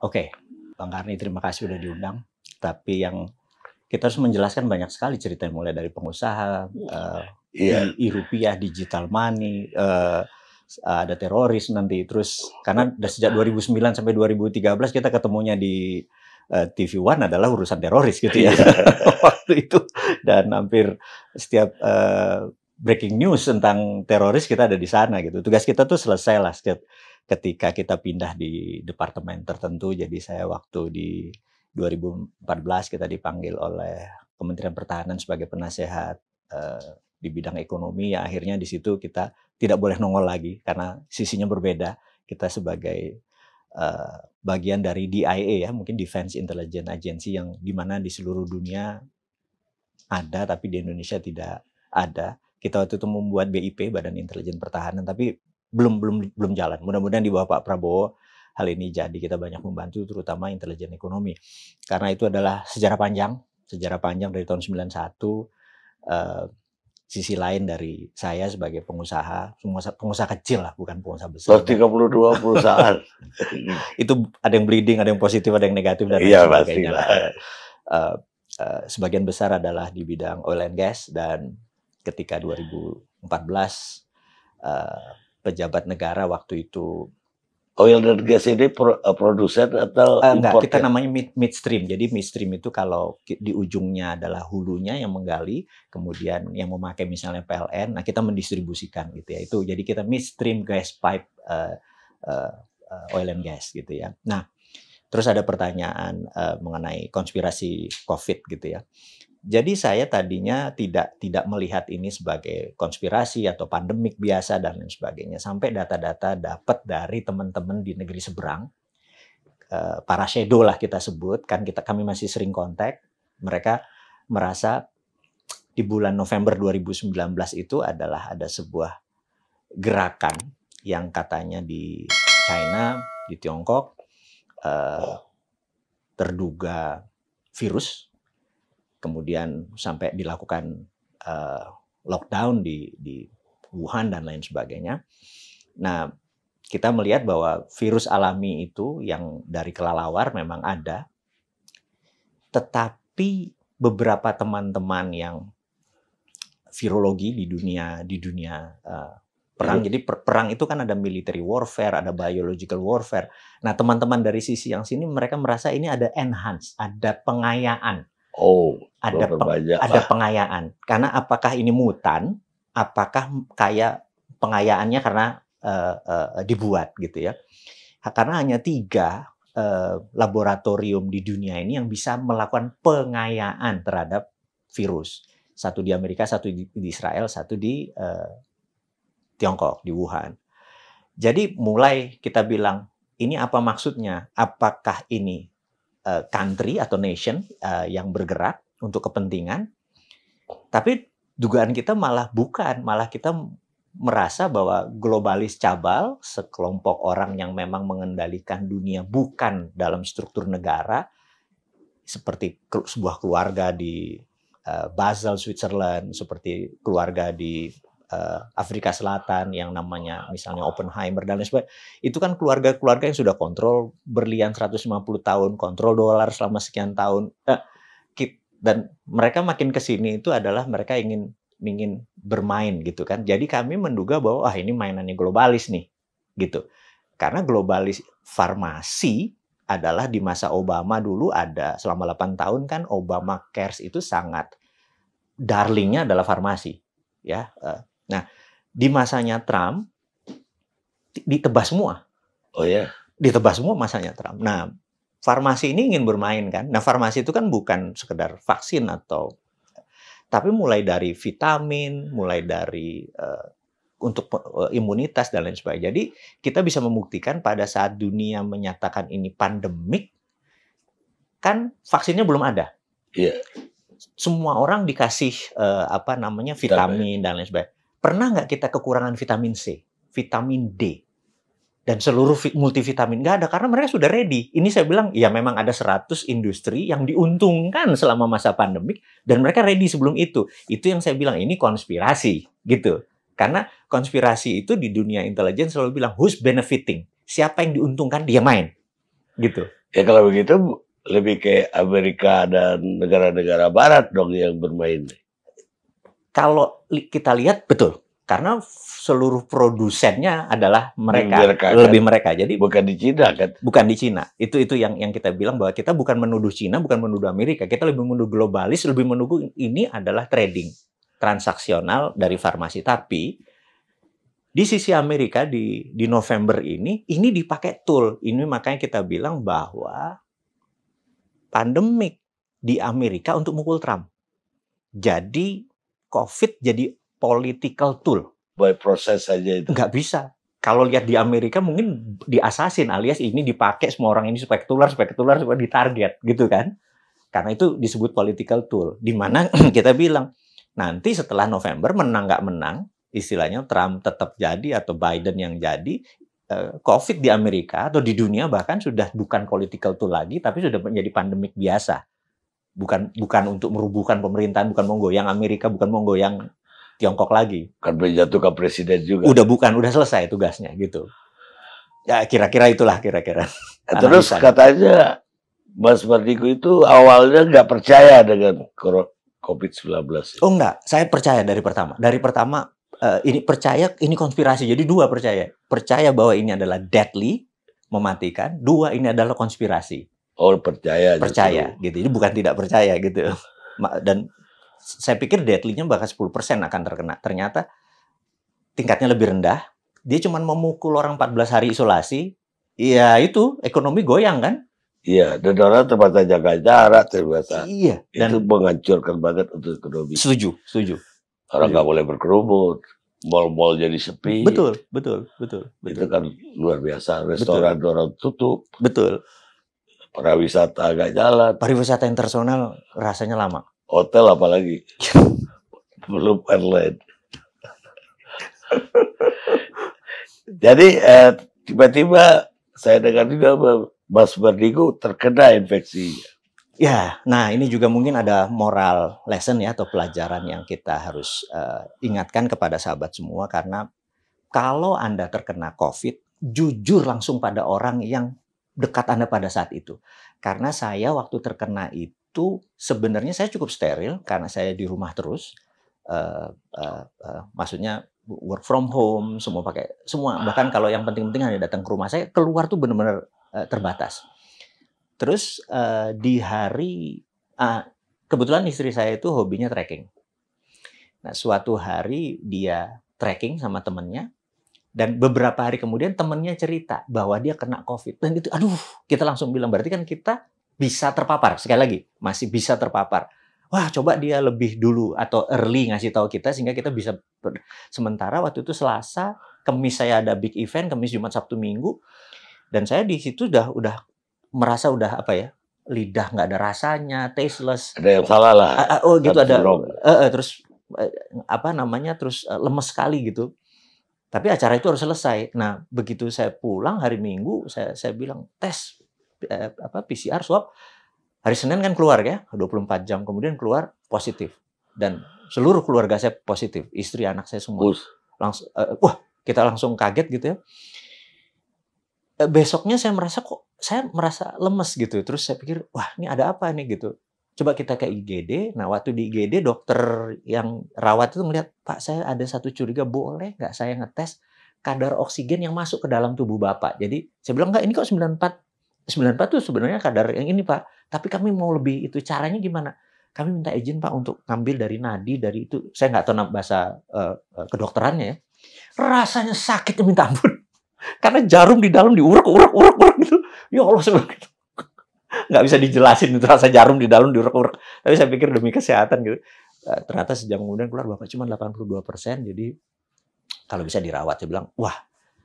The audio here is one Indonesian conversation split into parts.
Oke, Bang Karni terima kasih udah diundang. Tapi yang kita harus menjelaskan banyak sekali cerita mulai dari pengusaha, Iya. rupiah, digital money, ada teroris nanti terus karena sejak 2009 sampai 2013 kita ketemunya di TV One adalah urusan teroris gitu ya waktu itu dan hampir setiap breaking news tentang teroris kita ada di sana gitu. Tugas kita tuh selesai lah ketika kita pindah di departemen tertentu. Jadi saya waktu di 2014 kita dipanggil oleh Kementerian Pertahanan sebagai penasehat di bidang ekonomi. Ya akhirnya di situ kita tidak boleh nongol lagi karena sisinya berbeda. Kita sebagai bagian dari DIA ya, mungkin Defense Intelligence Agency yang dimana di seluruh dunia ada tapi di Indonesia tidak ada. Kita waktu itu membuat BIP, Badan Intelijen Pertahanan, tapi belum jalan. Mudah-mudahan di bawah Pak Prabowo hal ini jadi. Kita banyak membantu terutama intelijen ekonomi. Karena itu adalah sejarah panjang dari tahun 91. Sisi lain dari saya sebagai pengusaha kecil lah, bukan pengusaha besar. 32 perusahaan. Itu ada yang bleeding, ada yang positif, ada yang negatif dan lain sebagainya. Sebagian besar adalah di bidang oil and gas, dan ketika 2014 pejabat negara waktu itu. Oil dan gas ini produsen atau enggak, kita namanya midstream. Jadi midstream itu kalau di ujungnya adalah hulunya yang menggali, kemudian yang memakai misalnya PLN, nah kita mendistribusikan gitu ya. Itu jadi kita midstream gas pipe oil and gas gitu ya. Nah, terus ada pertanyaan mengenai konspirasi COVID gitu ya. Jadi saya tadinya tidak melihat ini sebagai konspirasi atau pandemik biasa dan lain sebagainya. Sampai data-data dapat dari teman-teman di negeri seberang, para shadow lah kita sebut, kan kami masih sering kontak. Mereka merasa di bulan November 2019 itu adalah ada sebuah gerakan yang katanya di China, di Tiongkok, terduga virus. Kemudian sampai dilakukan lockdown di Wuhan dan lain sebagainya. Nah, kita melihat bahwa virus alami itu yang dari kelelawar memang ada, tetapi beberapa teman-teman yang virologi di dunia perang, jadi perang itu kan ada military warfare, ada biological warfare. Nah, teman-teman dari sisi yang sini mereka merasa ini ada enhance, ada pengayaan. Ada pengayaan. Karena apakah ini mutan? Apakah kayak pengayaannya karena dibuat gitu ya? Karena hanya 3 laboratorium di dunia ini yang bisa melakukan pengayaan terhadap virus. Satu di Amerika, satu di Israel, satu di Tiongkok, di Wuhan. Jadi mulai kita bilang, ini apa maksudnya? Apakah ini country atau nation yang bergerak untuk kepentingan, tapi dugaan kita malah bukan, malah kita merasa bahwa globalis cabal, sekelompok orang yang memang mengendalikan dunia bukan dalam struktur negara, seperti sebuah keluarga di Basel, Switzerland, seperti keluarga di Afrika Selatan yang namanya misalnya Oppenheimer dan lain sebagainya. Itu kan keluarga-keluarga yang sudah kontrol berlian 150 tahun, kontrol dolar selama sekian tahun. Dan mereka makin ke sini itu adalah mereka ingin bermain gitu kan. Jadi kami menduga bahwa ini mainannya globalis nih gitu. Karena globalis farmasi adalah di masa Obama dulu ada selama 8 tahun kan Obama Cares itu sangat darlingnya adalah farmasi ya. Nah, di masanya Trump ditebas semua. Oh ya, ditebas semua masanya Trump. Nah, farmasi ini ingin bermain kan. Nah, farmasi itu kan bukan sekedar vaksin tapi mulai dari vitamin, mulai dari untuk imunitas dan lain sebagainya. Jadi kita bisa membuktikan pada saat dunia menyatakan ini pandemik, kan vaksinnya belum ada. Iya. Semua orang dikasih vitamin dan lain sebagainya. Pernah nggak kita kekurangan vitamin C, vitamin D, dan seluruh multivitamin? Nggak ada, karena mereka sudah ready. Ini saya bilang, ya memang ada 100 industri yang diuntungkan selama masa pandemik, dan mereka ready sebelum itu. Itu yang saya bilang, ini konspirasi, gitu. Karena konspirasi itu di dunia intelijen selalu bilang, who's benefiting? Siapa yang diuntungkan, dia main. Gitu. Ya kalau begitu lebih ke Amerika dan negara-negara Barat dong yang bermain. Kalau kita lihat betul, karena seluruh produsennya adalah mereka, Mereka kan, lebih mereka. Jadi bukan di Cina kan? bukan di Cina. Itu yang kita bilang bahwa kita bukan menuduh Cina, bukan menuduh Amerika. Kita lebih menuduh globalis, lebih menuduh ini adalah trading transaksional dari farmasi. Tapi di sisi Amerika di November ini dipakai tool. Ini makanya kita bilang bahwa pandemik di Amerika untuk mukul Trump. Jadi COVID jadi political tool. By proses saja itu. Nggak bisa. Kalau lihat di Amerika mungkin diasasin alias ini dipakai semua orang ini supaya ketular, supaya ditarget gitu kan. Karena itu disebut political tool. Di mana kita bilang nanti setelah November menang nggak menang, istilahnya Trump tetap jadi atau Biden yang jadi, COVID di Amerika atau di dunia bahkan sudah bukan political tool lagi, tapi sudah menjadi pandemik biasa. Bukan untuk merubuhkan pemerintahan, bukan menggoyang Amerika, bukan menggoyang Tiongkok lagi. Kan menjatuhkan presiden juga. Udah selesai tugasnya gitu. Ya kira-kira itulah kira-kira. Terus katanya Mas Mardigu itu awalnya nggak percaya dengan COVID-19. Oh enggak, saya percaya dari pertama. Dari pertama ini percaya ini konspirasi. Jadi dua percaya. Percaya bahwa ini adalah deadly, mematikan. Dua, ini adalah konspirasi. Oh, percaya. Percaya gitu. Jadi bukan tidak percaya gitu. Dan saya pikir deadly-nya bahkan 10% akan terkena. Ternyata tingkatnya lebih rendah. Dia cuma memukul orang 14 hari isolasi. Ya itu, ekonomi goyang kan? Iya, dan orang terbatas jaga jarak, terbatas. Iya. Dan itu menghancurkan banget untuk ekonomi. Setuju. Orang nggak boleh berkerumun. Mal-mal jadi sepi. Betul. Itu kan luar biasa. Restoran orang tutup. Betul. Pariwisata agak jalan. Pariwisata internasional rasanya lama. Hotel apalagi. Belum airline. Jadi tiba-tiba saya dengar juga Mas Mardigu terkena infeksi. Ya, nah ini juga mungkin ada moral lesson ya atau pelajaran yang kita harus ingatkan kepada sahabat semua, karena kalau Anda terkena COVID, jujur langsung pada orang yang dekat Anda pada saat itu. Karena saya waktu terkena itu sebenarnya saya cukup steril karena saya di rumah terus. Maksudnya work from home, semua bahkan kalau yang penting-penting hanya datang ke rumah saya, keluar tuh benar-benar terbatas. Terus di hari kebetulan istri saya itu hobinya trekking. Nah, suatu hari dia trekking sama temennya, dan beberapa hari kemudian temennya cerita bahwa dia kena COVID. Dan itu, aduh, kita langsung bilang berarti kan kita bisa terpapar. Sekali lagi, masih bisa terpapar. Wah, coba dia lebih dulu atau early ngasih tahu kita sehingga kita bisa. Sementara waktu itu Selasa, Kamis saya ada big event, Kamis, Jumat, Sabtu, Minggu, dan saya di situ udah merasa udah apa ya, lidah nggak ada rasanya, tasteless. Ada yang salah lah. Oh gitu, ada. Terus apa namanya, terus lemes sekali gitu. Tapi acara itu harus selesai. Nah, begitu saya pulang hari Minggu, saya bilang tes PCR swab. Hari Senin kan keluar ya, 24 jam kemudian keluar positif. Dan seluruh keluarga saya positif, istri, anak saya semua. Langsung wah, kita langsung kaget gitu ya. Besoknya saya merasa lemes gitu. Terus saya pikir, wah, ini ada apa nih gitu. Coba kita ke IGD. Nah, waktu di IGD dokter yang rawat itu melihat, Pak, saya ada satu curiga, boleh nggak saya ngetes kadar oksigen yang masuk ke dalam tubuh Bapak? Jadi saya bilang, enggak, ini kok 94 tuh sebenarnya kadar yang ini, Pak. Tapi kami mau lebih, itu caranya gimana? Kami minta izin, Pak, untuk ngambil dari nadi, dari itu. Saya nggak tahu bahasa kedokterannya ya. Rasanya sakit minta ampun. Karena jarum di dalam diurek gitu. Ya Allah, saya bilang gitu. Nggak bisa dijelasin itu rasa jarum di dalam diurek-urek. Tapi saya pikir demi kesehatan gitu. Ternyata sejam kemudian keluar, Bapak cuma 82%. Jadi kalau bisa dirawat. Saya bilang, wah,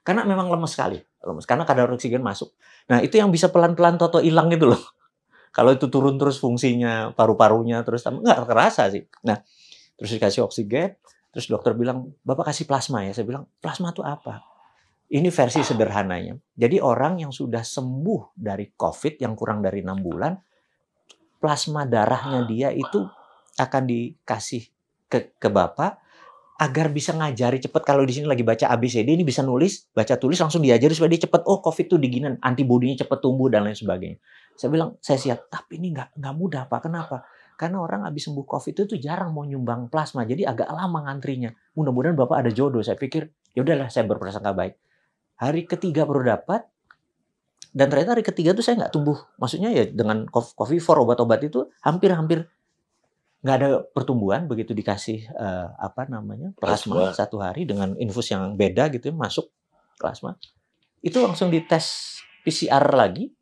karena memang lemes sekali. Karena kadar oksigen masuk. Nah, itu yang bisa pelan-pelan toto hilang gitu loh. Kalau itu turun terus fungsinya, paru-parunya terus nggak kerasa sih. Nah, terus dikasih oksigen. Terus dokter bilang, Bapak kasih plasma ya. Saya bilang, plasma itu apa? Ini versi sederhananya. Jadi orang yang sudah sembuh dari COVID yang kurang dari 6 bulan, plasma darahnya dia itu akan dikasih ke Bapak, agar bisa ngajari cepet. Kalau di sini lagi baca ABCD, ini bisa nulis, baca tulis langsung diajari supaya dia cepet. Oh, COVID tuh diginin, antibodinya cepet tumbuh dan lain sebagainya. Saya bilang, saya siap. Tapi ini nggak mudah, Pak. Kenapa? Karena orang habis sembuh COVID itu tuh jarang mau nyumbang plasma, jadi agak lama ngantrinya. Mudah-mudahan Bapak ada jodoh. Saya pikir, ya udahlah, saya berprasangka baik. Hari ketiga baru dapat, dan ternyata hari ketiga tuh saya nggak tumbuh. Maksudnya ya dengan Covifor, obat-obat itu hampir nggak ada pertumbuhan. Begitu dikasih plasma 1 hari dengan infus yang beda gitu, masuk plasma, itu langsung dites PCR lagi,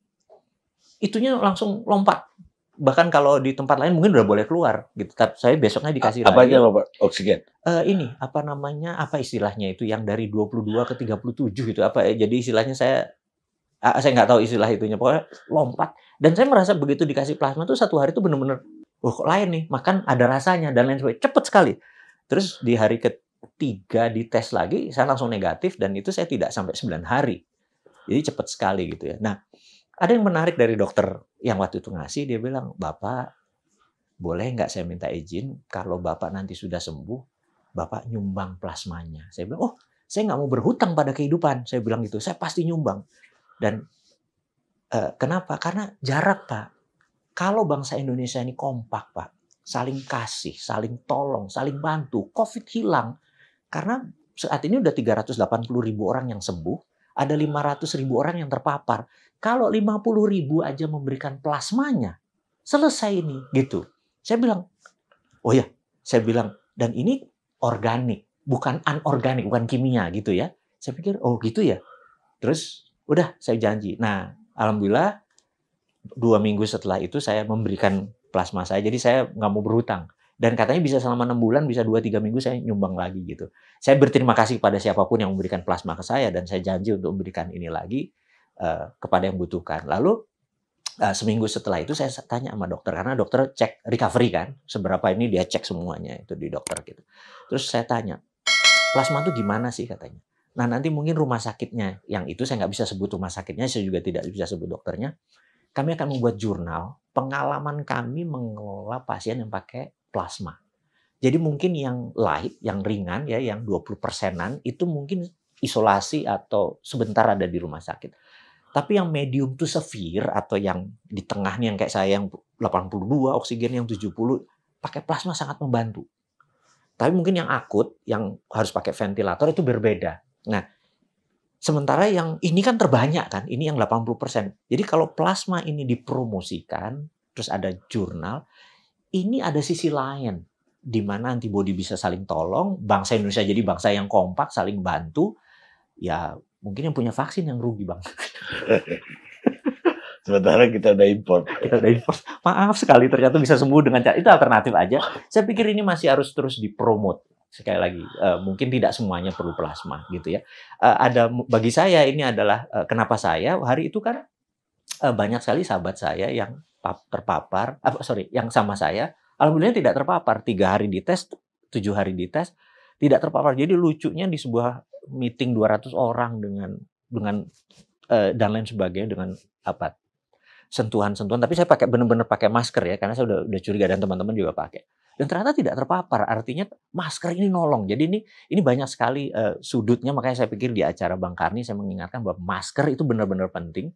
itunya langsung lompat. Bahkan kalau di tempat lain mungkin udah boleh keluar gitu. Tapi saya besoknya dikasih lagi. Apanya Bapak? Oksigen? Ini apa istilahnya itu yang dari 22 ke 37 gitu. Jadi istilahnya saya nggak tahu istilah itunya. Pokoknya lompat. Dan saya merasa begitu dikasih plasma tuh 1 hari tuh bener-bener, kok lain nih, makan ada rasanya dan lain sebagainya. Cepet sekali. Terus di hari ketiga dites lagi, saya langsung negatif dan itu saya tidak sampai 9 hari. Jadi cepet sekali gitu ya. Nah, ada yang menarik dari dokter yang waktu itu ngasih, dia bilang, Bapak, boleh nggak saya minta izin kalau Bapak nanti sudah sembuh, Bapak nyumbang plasmanya. Saya bilang, oh, saya nggak mau berhutang pada kehidupan. Saya bilang gitu, saya pasti nyumbang. Dan kenapa? Karena jarak, Pak. Kalau bangsa Indonesia ini kompak, Pak, saling kasih, saling tolong, saling bantu, COVID hilang. Karena saat ini udah 380.000 orang yang sembuh, ada 500.000 orang yang terpapar. Kalau 50.000 aja memberikan plasmanya, selesai ini, gitu. Saya bilang, oh ya, saya bilang, dan ini organik, bukan anorganik, bukan kimia gitu ya. Saya pikir, oh gitu ya. Terus, udah saya janji. Nah, alhamdulillah 2 minggu setelah itu saya memberikan plasma saya, jadi saya nggak mau berhutang. Dan katanya bisa selama 6 bulan, bisa 2-3 minggu saya nyumbang lagi gitu. Saya berterima kasih kepada siapapun yang memberikan plasma ke saya, dan saya janji untuk memberikan ini lagi kepada yang butuhkan. Lalu seminggu setelah itu saya tanya sama dokter, karena dokter cek recovery kan, seberapa ini dia cek semuanya itu di dokter gitu. Terus saya tanya, plasma itu gimana sih katanya. Nah nanti mungkin rumah sakitnya, yang itu saya nggak bisa sebut rumah sakitnya, saya juga tidak bisa sebut dokternya. Kami akan membuat jurnal pengalaman kami mengelola pasien yang pakai plasma. Jadi mungkin yang light, yang ringan ya, yang 20%-an itu mungkin isolasi atau sebentar ada di rumah sakit. Tapi yang medium to severe atau yang di tengahnya yang kayak saya yang 82, oksigen yang 70, pakai plasma sangat membantu. Tapi mungkin yang akut, yang harus pakai ventilator itu berbeda. Nah, sementara yang ini kan terbanyak kan, ini yang 80%. Jadi kalau plasma ini dipromosikan, terus ada jurnal, ini ada sisi lain di mana antibodi bisa saling tolong, bangsa Indonesia jadi bangsa yang kompak, saling bantu. Ya, mungkin yang punya vaksin yang rugi, Bang. Sementara kita udah import. Kita udah import. Maaf sekali, ternyata bisa sembuh dengan cara itu, alternatif aja. Saya pikir ini masih harus terus dipromot. Sekali lagi, mungkin tidak semuanya perlu plasma gitu ya. Bagi saya ini adalah kenapa saya hari itu kan banyak sekali sahabat saya yang terpapar, yang sama saya, alhamdulillah tidak terpapar. 3 hari dites, 7 hari dites, tidak terpapar. Jadi lucunya di sebuah meeting 200 orang dengan dan lain sebagainya, dengan sentuhan-sentuhan, tapi saya benar-benar pakai masker ya, karena saya udah curiga dan teman-teman juga pakai. Dan ternyata tidak terpapar, artinya masker ini nolong. Jadi ini banyak sekali sudutnya, makanya saya pikir di acara Bang Karni saya mengingatkan bahwa masker itu benar-benar penting.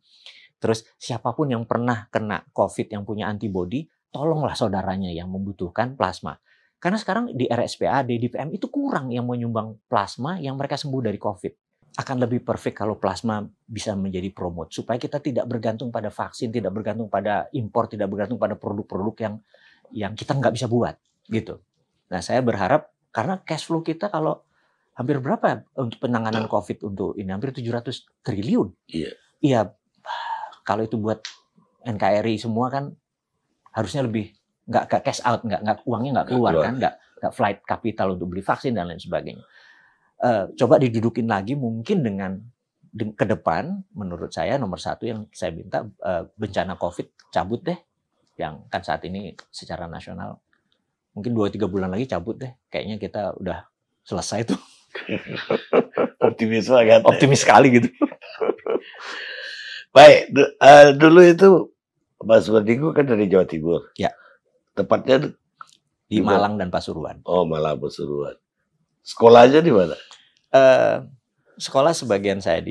Terus siapapun yang pernah kena COVID yang punya antibodi, tolonglah saudaranya yang membutuhkan plasma. Karena sekarang di RSPAD, di PM itu kurang yang menyumbang plasma yang mereka sembuh dari COVID. Akan lebih perfect kalau plasma bisa menjadi promote, supaya kita tidak bergantung pada vaksin, tidak bergantung pada impor, tidak bergantung pada produk-produk yang kita nggak bisa buat gitu. Nah saya berharap, karena cash flow kita kalau hampir berapa untuk penanganan COVID untuk ini, hampir 700 triliun. Iya, kalau itu buat NKRI semua kan harusnya lebih nggak cash out, nggak uangnya nggak keluar kan, nggak flight capital untuk beli vaksin dan lain sebagainya. Coba didudukin lagi mungkin dengan ke depan, menurut saya nomor 1 yang saya minta, bencana COVID cabut deh, yang kan saat ini secara nasional mungkin 2-3 bulan lagi cabut deh, kayaknya kita udah selesai tuh. Optimis banget. Optimis sekali gitu. Baik, dulu itu Mas Berdinggo kan dari Jawa Timur. Ya. Tepatnya di Malang dan Pasuruan. Oh, Malang, Pasuruan. Sekolahnya di mana? Eh, Sekolah sebagian saya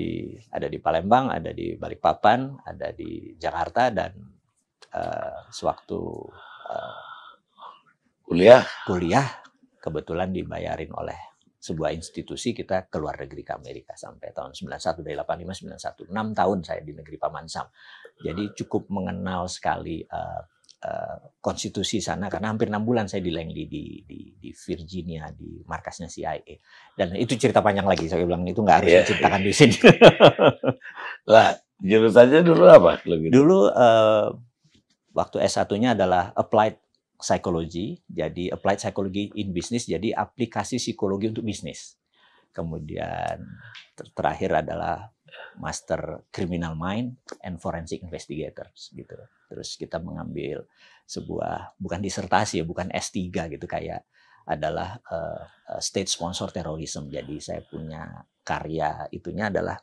ada di Palembang, ada di Balikpapan, ada di Jakarta, dan sewaktu kuliah kebetulan dibayarin oleh sebuah institusi, kita keluar negeri ke Amerika sampai tahun 91, dari 85 91. 6 tahun saya di negeri Paman Sam. Jadi cukup mengenal sekali konstitusi sana, karena hampir 6 bulan saya di Langley di Virginia, di markasnya CIA. Dan itu cerita panjang lagi, saya bilang itu nggak harus diceritakan di sini. Lah, jurusannya dulu apa? Dulu waktu S1-nya adalah Applied Psychology, jadi Applied Psychology in Business, jadi aplikasi psikologi untuk bisnis. Kemudian terakhir adalah Master Criminal Mind and Forensic Investigators gitu. Terus kita mengambil sebuah, bukan disertasi ya, bukan S3 gitu, kayak adalah State Sponsor Terrorism. Jadi saya punya karya itunya adalah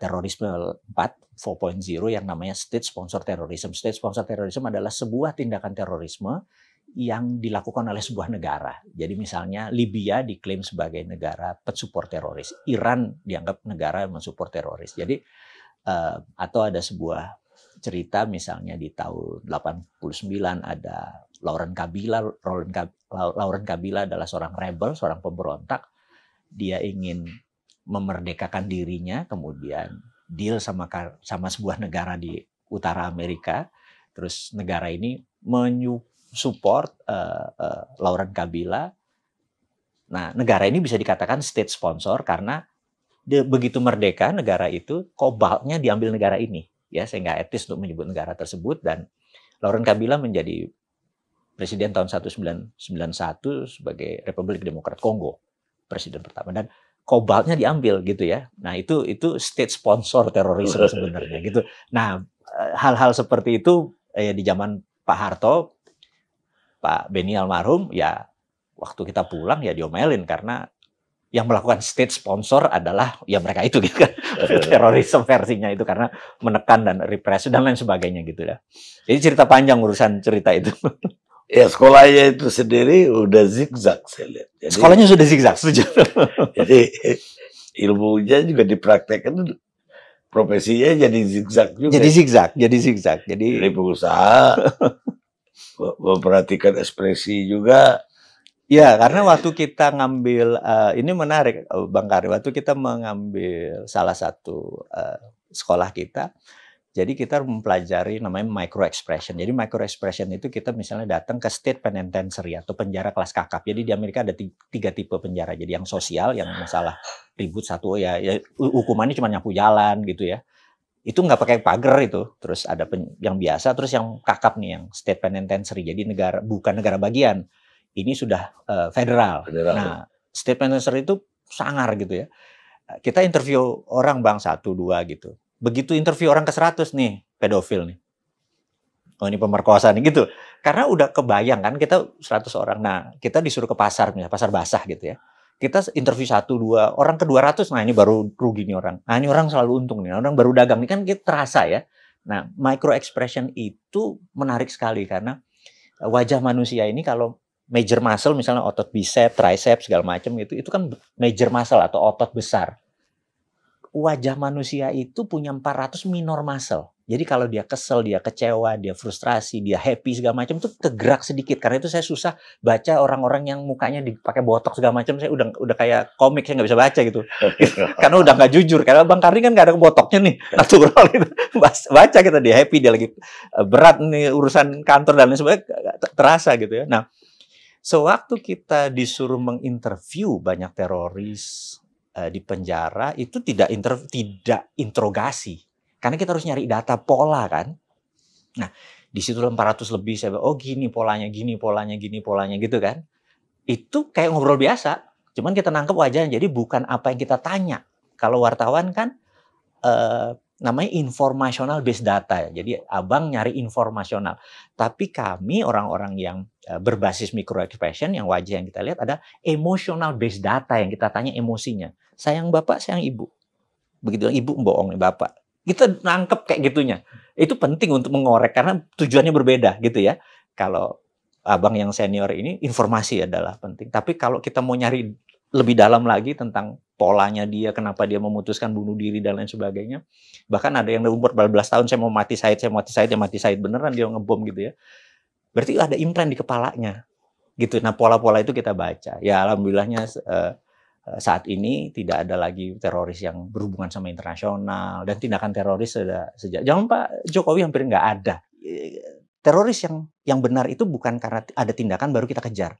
terorisme 4.0 yang namanya State Sponsor Terrorism. State Sponsor Terrorism adalah sebuah tindakan terorisme yang dilakukan oleh sebuah negara. Jadi misalnya Libya diklaim sebagai negara pensupport teroris, Iran dianggap negara yang mensupport teroris. Jadi atau ada sebuah cerita misalnya di tahun 89 ada Laurent Kabila. Laurent Kabila adalah seorang rebel, seorang pemberontak. Dia ingin memerdekakan dirinya, kemudian deal sama sebuah negara di utara Amerika. Terus negara ini support Laurent Kabila. Nah, negara ini bisa dikatakan state sponsor karena begitu merdeka negara itu, kobaltnya diambil negara ini. Ya, saya nggak etis untuk menyebut negara tersebut. Dan Laurent Kabila menjadi presiden tahun 1991 sebagai Republik Demokrat Kongo, presiden pertama. Dan kobaltnya diambil gitu ya. Nah, itu state sponsor terorisme sebenarnya gitu. Nah, hal-hal seperti itu di zaman Pak Harto, Pak Beni almarhum, ya waktu kita pulang ya diomelin karena yang melakukan state sponsor adalah ya mereka itu gitu kan. Terorisme versinya itu, karena menekan dan represi dan lain sebagainya gitu ya. Jadi cerita panjang urusan cerita itu. Ya, sekolahnya itu sendiri udah zigzag saya lihat. Jadi, sekolahnya sudah zigzag, setuju. Jadi ilmunya juga dipraktekkan, profesinya jadi zigzag juga. Jadi zigzag. Jadi pengusaha memperhatikan ekspresi juga. Ya, karena waktu kita ngambil, ini menarik Bang Kari, waktu kita mengambil salah satu sekolah kita, jadi kita mempelajari namanya micro expression. Jadi micro expression itu kita misalnya datang ke state penitentiary atau penjara kelas kakap. Jadi di Amerika ada 3 tipe penjara. Jadi yang sosial, yang masalah ribut satu, ya hukumannya cuma nyapu jalan gitu ya. Itu nggak pakai pagar itu. Terus ada yang biasa, terus yang kakap nih, yang state penitentiary. Jadi bukan negara bagian. Ini sudah federal. Nah, state penitentiary itu sangar gitu ya. Kita interview orang Bang 1, 2 gitu. Begitu interview orang ke 100 nih, pedofil nih. Oh, ini pemerkosa nih gitu. Karena udah kebayang kan, kita 100 orang. Nah, kita disuruh ke pasar, misalnya pasar basah gitu ya. Kita interview 1, 2, orang ke 200, nah ini baru rugi nih orang. Nah, ini orang selalu untung nih, orang baru dagang. Ini kan kita terasa ya. Nah, micro expression itu menarik sekali karena wajah manusia ini kalau major muscle, misalnya otot bicep, tricep, segala macam itu kan major muscle atau otot besar. Wajah manusia itu punya 400 minor muscle. Jadi kalau dia kesel, dia kecewa, dia frustrasi, dia happy segala macam itu tergerak sedikit. Karena itu saya susah baca orang-orang yang mukanya dipakai botok segala macam. Saya udah kayak komik, saya nggak bisa baca gitu. Karena udah nggak jujur. Karena Bang Karni kan nggak ada botoknya nih, natural gitu. Baca kita, dia happy, dia lagi berat nih urusan kantor dan lain sebagainya, terasa gitu ya. Nah, sewaktu kita disuruh menginterview banyak teroris di penjara, itu tidak interogasi. Karena kita harus nyari data pola kan. Nah, di situ 400 lebih saya bilang, oh gini polanya gitu kan. Itu kayak ngobrol biasa. Cuman kita nangkep wajahnya. Jadi bukan apa yang kita tanya. Kalau wartawan kan namanya informational based data. Jadi abang nyari informasional. Tapi kami orang-orang yang berbasis micro expression, yang wajah yang kita lihat ada emotional based data, yang kita tanya emosinya. Sayang bapak, sayang ibu. Begitu ibu bohong nih bapak. Kita nangkep kayak gitunya. Itu penting untuk mengorek karena tujuannya berbeda gitu ya. Kalau abang yang senior ini informasi adalah penting. Tapi kalau kita mau nyari lebih dalam lagi tentang polanya dia, kenapa dia memutuskan bunuh diri dan lain sebagainya. Bahkan ada yang umur 14 tahun, saya mau mati Said, saya mati Said, ya mati Said beneran dia ngebom gitu ya. Berarti ada implant di kepalanya gitu. Nah, pola-pola itu kita baca. Ya alhamdulillahnya saat ini tidak ada lagi teroris yang berhubungan sama internasional dan tindakan teroris sudah sejak zaman Pak Jokowi hampir nggak ada. Teroris yang benar itu bukan karena ada tindakan baru kita kejar.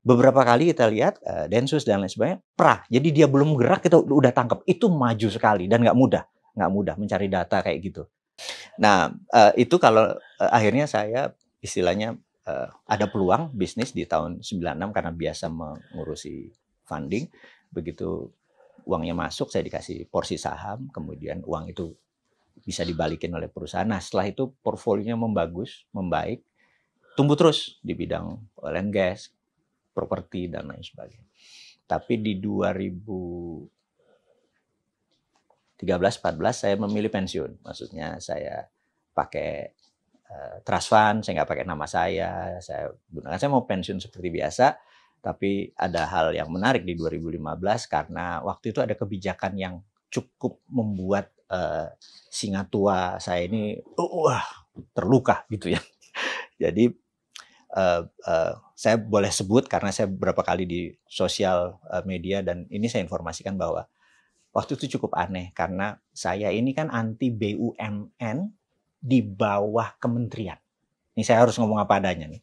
Beberapa kali kita lihat Densus dan lain sebagainya, jadi dia belum gerak kita udah tangkap. Itu maju sekali dan nggak mudah mencari data kayak gitu. Nah, itu kalau akhirnya saya istilahnya ada peluang bisnis di tahun 96 karena biasa mengurusi funding. Begitu uangnya masuk, saya dikasih porsi saham, kemudian uang itu bisa dibalikin oleh perusahaan. Nah, setelah itu portfolionya membaik, tumbuh terus di bidang oil and gas, properti dan lain sebagainya. Tapi di 2013-14 saya memilih pensiun. Maksudnya saya pakai trust fund, saya nggak pakai nama saya gunakan. Saya mau pensiun seperti biasa, tapi ada hal yang menarik di 2015 karena waktu itu ada kebijakan yang cukup membuat singa tua saya ini terluka gitu ya. Jadi saya boleh sebut karena saya beberapa kali di sosial media dan ini saya informasikan bahwa waktu itu cukup aneh karena saya ini kan anti BUMN di bawah kementerian. Ini saya harus ngomong apa adanya nih.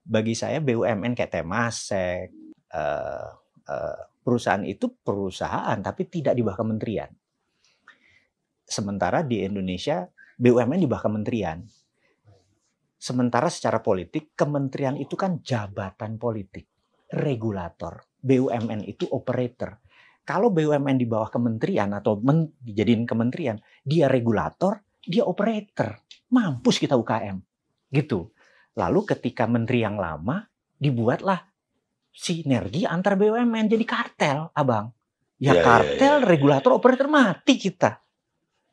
Bagi saya BUMN kayak Temasek, perusahaan itu perusahaan tapi tidak di bawah kementerian. Sementara di Indonesia BUMN di bawah kementerian. Sementara secara politik, kementerian itu kan jabatan politik, regulator. BUMN itu operator. Kalau BUMN di bawah kementerian atau dijadiin kementerian, dia regulator, dia operator. Mampus kita UKM. Gitu. Lalu ketika menteri yang lama, dibuatlah sinergi antar BUMN. Jadi kartel, abang. Ya kartel, regulator, operator, mati kita.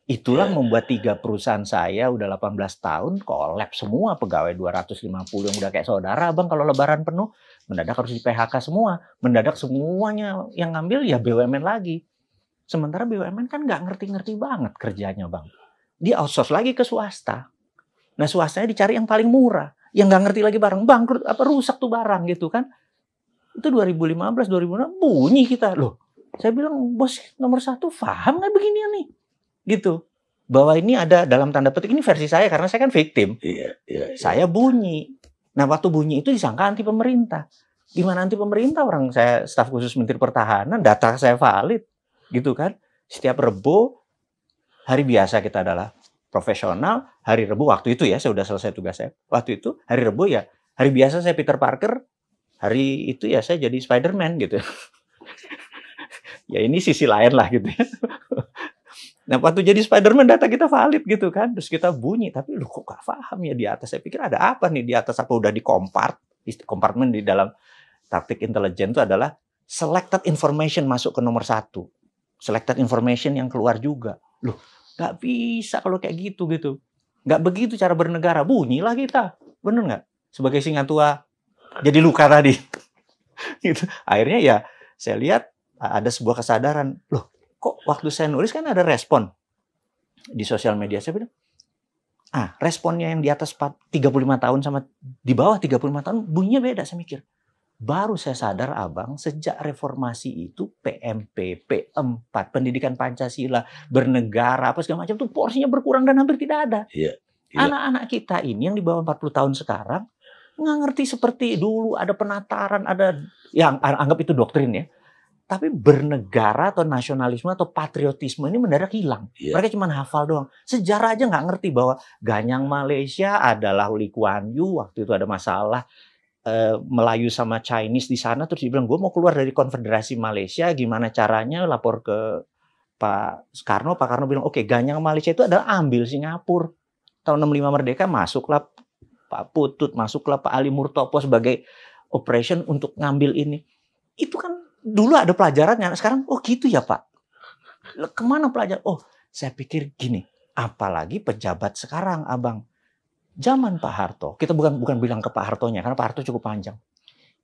Itulah membuat 3 perusahaan saya udah 18 tahun kolap semua, pegawai 250 yang udah kayak saudara abang kalau lebaran penuh mendadak harus di PHK semua, mendadak semuanya yang ngambil ya BUMN lagi. Sementara BUMN kan nggak ngerti-ngerti banget kerjanya bang, dia outsource lagi ke swasta. Nah swastanya dicari yang paling murah, yang nggak ngerti lagi barang, bangkrut apa rusak tuh barang gitu kan. Itu 2015, 2016 bunyi kita loh. Saya bilang bos nomor 1 paham nggak beginian nih? Gitu. Bahwa ini ada dalam tanda petik, ini versi saya karena saya kan victim. Saya bunyi. Nah waktu bunyi itu disangka anti pemerintah. Gimana anti pemerintah, orang saya staf khusus Menteri Pertahanan, data saya valid. Gitu kan. Setiap Rebo, hari biasa kita adalah profesional, hari Rebo waktu itu ya, saya sudah selesai tugas saya. Waktu itu, hari Rebo ya, hari biasa saya Peter Parker, hari itu ya saya jadi Spider-Man gitu. Ya ini sisi lain lah gitu ya. Nah, waktu jadi Spider-Man data kita valid gitu kan. Terus kita bunyi, tapi lu kok gak paham ya di atas. Saya pikir ada apa nih di atas, apa udah di kompartmen di dalam taktik intelijen itu adalah selected information masuk ke nomor 1. Selected information yang keluar juga. Loh, gak bisa kalau kayak gitu. Gak begitu cara bernegara. Bunyilah kita. Bener gak? Sebagai singa tua jadi luka tadi. Gitu. Akhirnya ya saya lihat ada sebuah kesadaran. Loh, kok waktu saya nulis kan ada respon di sosial media. Saya bilang, responnya yang di atas 35 tahun sama di bawah 35 tahun bunyinya beda. Saya mikir, baru saya sadar abang, sejak reformasi itu PMP, P4, pendidikan Pancasila, bernegara, apa segala macam tuh porsinya berkurang dan hampir tidak ada. Anak-anak kita ini yang di bawah 40 tahun sekarang nggak ngerti seperti dulu, ada penataran, ada yang anggap itu doktrin ya. Tapi bernegara atau nasionalisme atau patriotisme ini mendadak hilang. Mereka cuma hafal doang. Sejarah aja nggak ngerti bahwa Ganyang Malaysia adalah Lee Kuan Yew. Waktu itu ada masalah Melayu sama Chinese di sana. Terus dia bilang, gue mau keluar dari Konfederasi Malaysia. Gimana caranya? Lapor ke Pak Karno. Pak Karno bilang, oke, Ganyang Malaysia itu adalah ambil Singapura. Tahun 65 merdeka masuklah Pak Putut, masuklah Pak Ali Murtopo sebagai operation untuk ngambil ini. Itu kan dulu ada pelajarannya, sekarang gitu ya Pak. Kemana pelajaran? Saya pikir gini, apalagi pejabat sekarang abang. Zaman Pak Harto, kita bukan bilang ke Pak Hartonya, karena Pak Harto cukup panjang.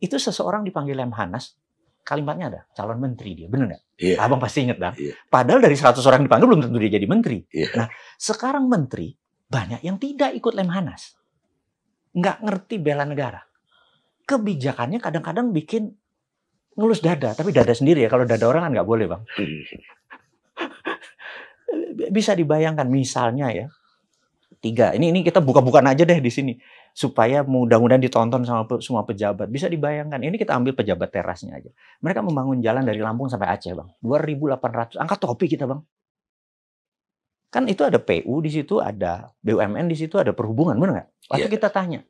Itu seseorang dipanggil Lemhanas, kalimatnya ada, calon menteri dia, bener nggak? Iya. Abang pasti inget dah. Iya. Padahal dari 100 orang dipanggil belum tentu dia jadi menteri. Iya. Nah, sekarang menteri banyak yang tidak ikut Lemhanas. Nggak ngerti bela negara. Kebijakannya kadang-kadang bikin ngelus dada, tapi dada sendiri ya. Kalau dada orang kan nggak boleh, Bang. Bisa dibayangkan misalnya ya, 3. Ini kita buka-bukaan aja deh di sini supaya mudah-mudahan ditonton sama semua pejabat. Bisa dibayangkan. Ini kita ambil pejabat terasnya aja. Mereka membangun jalan dari Lampung sampai Aceh, Bang. 2.800. Angkat topi kita, Bang. Kan itu ada PU di situ, ada BUMN di situ, ada perhubungan, benar nggak? Waktu kita tanya,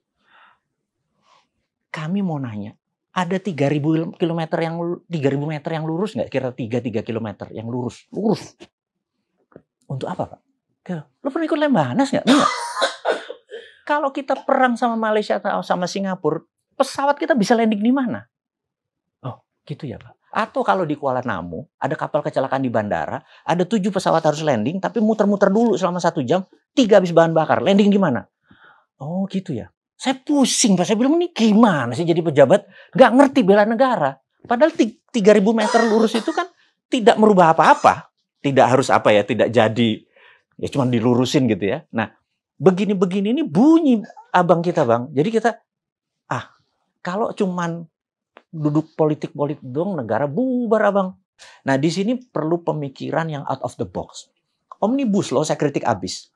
kami mau nanya, ada 3.000 kilometer yang 3.000 meter yang lurus nggak? Kira 3 kilometer yang lurus. Untuk apa, Pak? Lo pernah ikut Lemhanas nggak? Enggak. Kalau kita perang sama Malaysia atau sama Singapura, pesawat kita bisa landing di mana? Oh, gitu ya, Pak. Atau kalau di Kuala Namu, ada kapal kecelakaan di bandara, ada 7 pesawat harus landing, tapi muter-muter dulu selama 1 jam, 3 habis bahan bakar. Landing di mana? Oh, gitu ya. Saya pusing, Pak. Saya bilang, ini gimana sih jadi pejabat? Nggak ngerti bela negara. Padahal 3.000 meter lurus itu kan tidak merubah apa-apa. Tidak harus tidak jadi, ya cuma dilurusin gitu ya. Nah, begini-begini ini bunyi abang kita, Bang. Jadi kita, kalau cuman duduk politik dong, negara bubar, Abang. Nah, di sini perlu pemikiran yang out of the box. Omnibus Law saya kritik abis.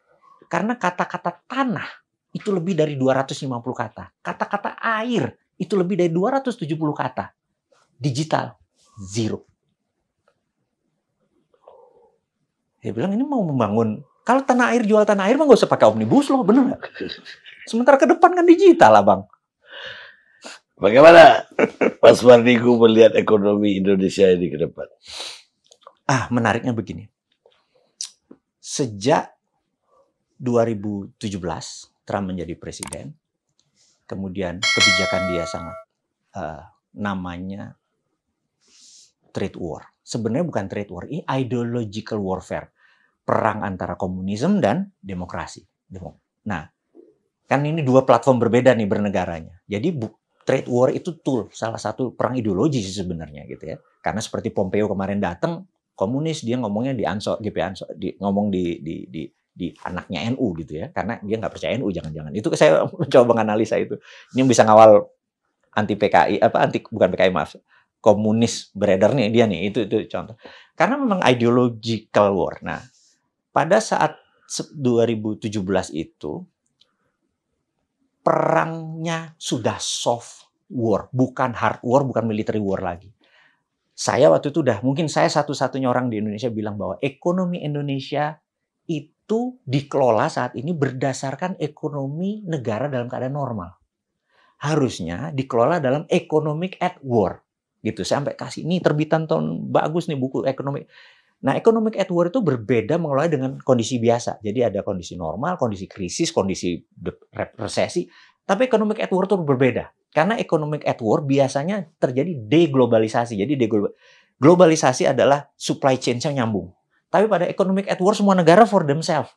Karena kata-kata tanah itu lebih dari 250 kata. Kata-kata air itu lebih dari 270 kata. Digital, 0. Dia bilang ini mau membangun, kalau tanah air jual tanah air mah nggak usah pakai Omnibus Law, bener nggak? Sementara ke depan kan digital, Abang. Bagaimana Mas Mardigu melihat ekonomi Indonesia ini ke depan? Menariknya begini. Sejak 2017 Trump menjadi presiden, kemudian kebijakan dia sangat namanya trade war. Sebenarnya bukan trade war, ini ideological warfare. Perang antara komunisme dan demokrasi. Nah, kan ini 2 platform berbeda nih bernegaranya. Jadi trade war itu salah satu perang ideologi sih sebenarnya gitu ya. Karena seperti Pompeo kemarin datang, komunis, dia ngomongnya di ngomong di anaknya NU gitu ya. Karena dia nggak percaya NU, jangan-jangan. Itu saya mencoba menganalisa itu. Ini yang bisa ngawal anti PKI, bukan PKI, maaf. Komunis beredar nih, dia nih, itu contoh. Karena memang ideological war. Nah, pada saat 2017 itu, perangnya sudah soft war, bukan hard war, bukan military war lagi. Saya waktu itu mungkin saya satu-satunya orang di Indonesia bilang bahwa ekonomi Indonesia itu dikelola saat ini berdasarkan ekonomi negara dalam keadaan normal. Harusnya dikelola dalam economic at war. Gitu, saya sampai kasih, ini terbitan tahun bagus nih buku ekonomi. Nah, economic at war itu berbeda mengelola dengan kondisi biasa. Jadi ada kondisi normal, kondisi krisis, kondisi resesi. Tapi economic at war itu berbeda. Karena economic at war biasanya terjadi deglobalisasi. Jadi globalisasi adalah supply chain-nya nyambung. Tapi pada economic at war semua negara for themselves.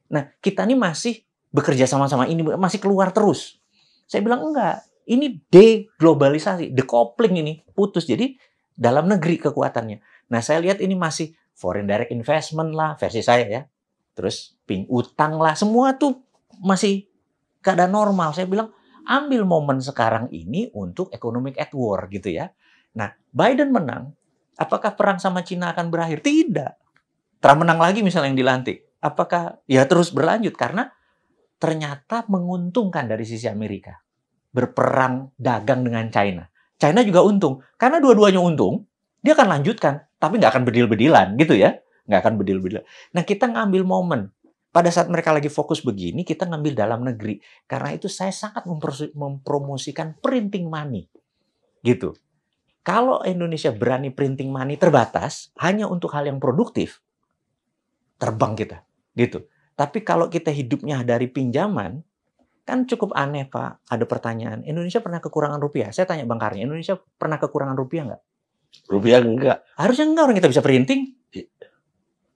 Nah, kita ini masih bekerja sama-sama, ini masih keluar terus. Saya bilang enggak. Ini deglobalisasi, decoupling ini putus. Jadi dalam negeri kekuatannya. Nah, saya lihat ini masih foreign direct investment lah, versi saya ya. Terus utang lah, semua tuh masih keadaan normal. Saya bilang, ambil momen sekarang ini untuk economic at war gitu ya. Nah, Biden menang. Apakah perang sama Cina akan berakhir? Tidak. Trump menang lagi misalnya yang dilantik. Apakah ya terus berlanjut? Karena ternyata menguntungkan dari sisi Amerika. Berperang dagang dengan China. China juga untung. Karena dua-duanya untung, dia akan lanjutkan. Tapi nggak akan bedil-bedilan gitu ya. Nggak akan bedil-bedilan. Nah, kita ngambil momen. Pada saat mereka lagi fokus begini, kita ngambil dalam negeri. Karena itu saya sangat mempromosikan printing money. Gitu. Kalau Indonesia berani printing money terbatas, hanya untuk hal yang produktif, terbang kita. Gitu. Tapi kalau kita hidupnya dari pinjaman, kan cukup aneh, Pak. Ada pertanyaan, Indonesia pernah kekurangan rupiah? Saya tanya Bang Karni, Indonesia pernah kekurangan rupiah nggak? Rupiah enggak. Harusnya enggak, orang kita bisa printing.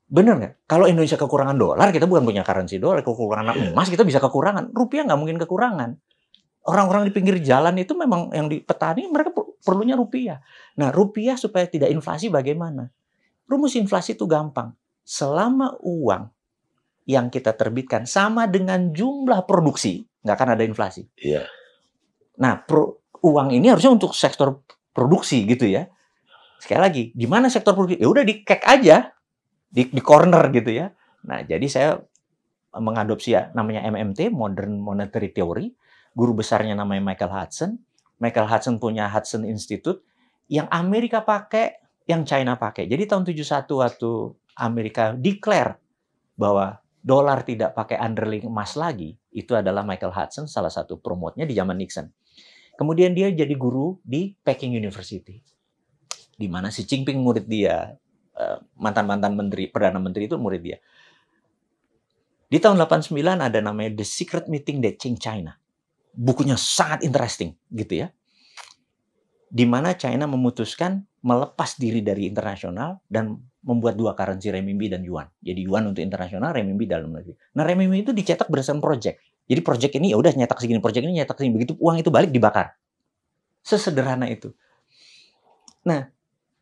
Bener nggak? Kalau Indonesia kekurangan dolar, kita bukan punya currency dolar. Kekurangan emas, kita bisa kekurangan. Rupiah nggak mungkin kekurangan. Orang-orang di pinggir jalan itu memang yang di petani mereka perlunya rupiah. Nah, rupiah supaya tidak inflasi bagaimana? Rumus inflasi itu gampang. Selama uang yang kita terbitkan sama dengan jumlah produksi, nggak akan ada inflasi. Iya. Nah, uang ini harusnya untuk sektor produksi gitu ya. Sekali lagi, di mana sektor produksi? Ya udah di-cek aja, di corner gitu ya. Nah, jadi saya mengadopsi ya namanya MMT, Modern Monetary Theory. Guru besarnya namanya Michael Hudson. Michael Hudson punya Hudson Institute yang Amerika pakai, yang China pakai. Jadi tahun 71 waktu Amerika declare bahwa dolar tidak pakai underlying emas lagi, itu adalah Michael Hudson, salah satu promotnya di zaman Nixon. Kemudian dia jadi guru di Peking University, di mana Xi Jinping murid dia, mantan-mantan menteri, perdana menteri itu murid dia. Di tahun 89 ada namanya The Secret Meeting That Changed China. Bukunya sangat interesting gitu ya. Di mana China memutuskan melepas diri dari internasional dan membuat dua currency, renminbi dan yuan. Jadi yuan untuk internasional, renminbi dalam negeri. Nah, renminbi itu dicetak berdasarkan project. Jadi project ini ya udah nyetak segini, project ini nyetak segini, begitu uang itu balik dibakar. Sesederhana itu. Nah,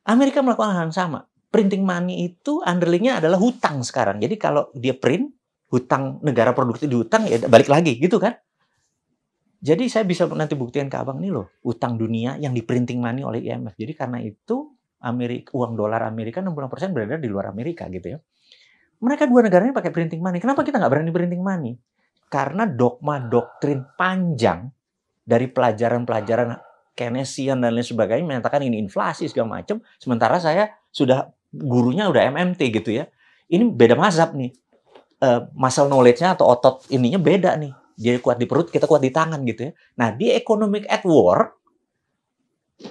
Amerika melakukan hal yang sama. Printing money itu underlying-nya adalah hutang sekarang. Jadi kalau dia print hutang negara produktif dihutang ya balik lagi gitu kan. Jadi saya bisa nanti buktikan ke abang nih loh, utang dunia yang di printing money oleh IMF. Jadi karena itu uang dolar Amerika 60% berada di luar Amerika gitu ya. Mereka dua negara ini pakai printing money. Kenapa kita nggak berani printing money? Karena dogma doktrin panjang dari pelajaran-pelajaran Keynesian dan lain sebagainya menyatakan ini inflasi segala macam. Sementara saya sudah gurunya udah MMT gitu ya. Ini beda mazhab nih. Muscle knowledge-nya atau otot ininya beda nih. Dia kuat di perut, kita kuat di tangan gitu ya. Nah, di Economic at War,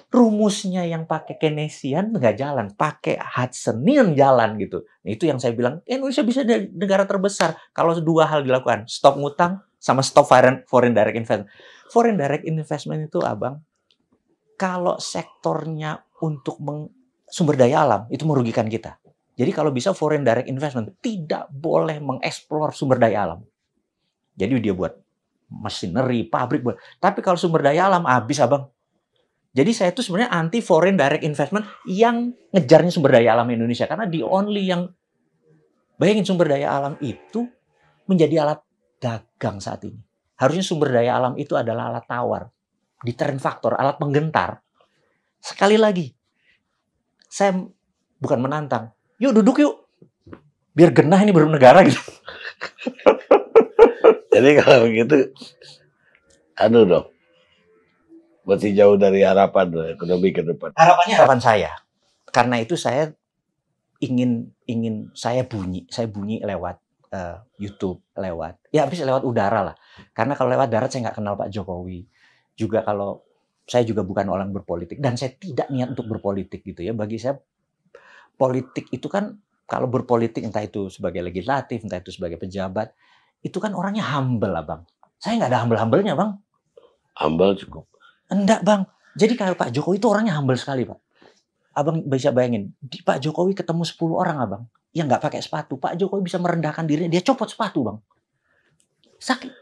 rumusnya yang pakai Keynesian nggak jalan, pakai Hudsonian jalan gitu. Nah, itu yang saya bilang, Indonesia bisa jadi negara terbesar kalau dua hal dilakukan, stop ngutang sama stop foreign direct investment. Foreign direct investment itu, abang, kalau sektornya untuk sumber daya alam, itu merugikan kita. Jadi kalau bisa foreign direct investment, tidak boleh mengeksplor sumber daya alam. Jadi dia buat machinery, pabrik buat. Tapi kalau sumber daya alam habis, abang. Jadi saya itu sebenarnya anti foreign direct investment yang ngejarnya sumber daya alam Indonesia, karena the only yang bayangin sumber daya alam itu menjadi alat dagang saat ini. Harusnya sumber daya alam itu adalah alat tawar, deterrent factor, alat penggentar. Sekali lagi, saya bukan menantang. Yuk duduk yuk, biar genah ini baru negara gitu. Jadi kalau begitu, dong, masih jauh dari harapan ekonomi ke depan. Harapannya harapan saya. Karena itu saya ingin saya bunyi lewat YouTube, habis lewat udara lah. Karena kalau lewat darat saya nggak kenal Pak Jokowi. Juga kalau saya juga bukan orang berpolitik dan saya tidak niat untuk berpolitik gitu ya. Bagi saya politik itu kan kalau berpolitik entah itu sebagai legislatif, entah itu sebagai pejabat, itu kan orangnya humble, abang. Saya nggak ada humble-humblenya, bang. Humble cukup. Enggak, bang. Jadi kalau Pak Jokowi itu orangnya humble sekali, Pak. Abang bisa bayangin, Pak Jokowi ketemu 10 orang, abang, yang nggak pakai sepatu. Pak Jokowi bisa merendahkan dirinya, dia copot sepatu, bang.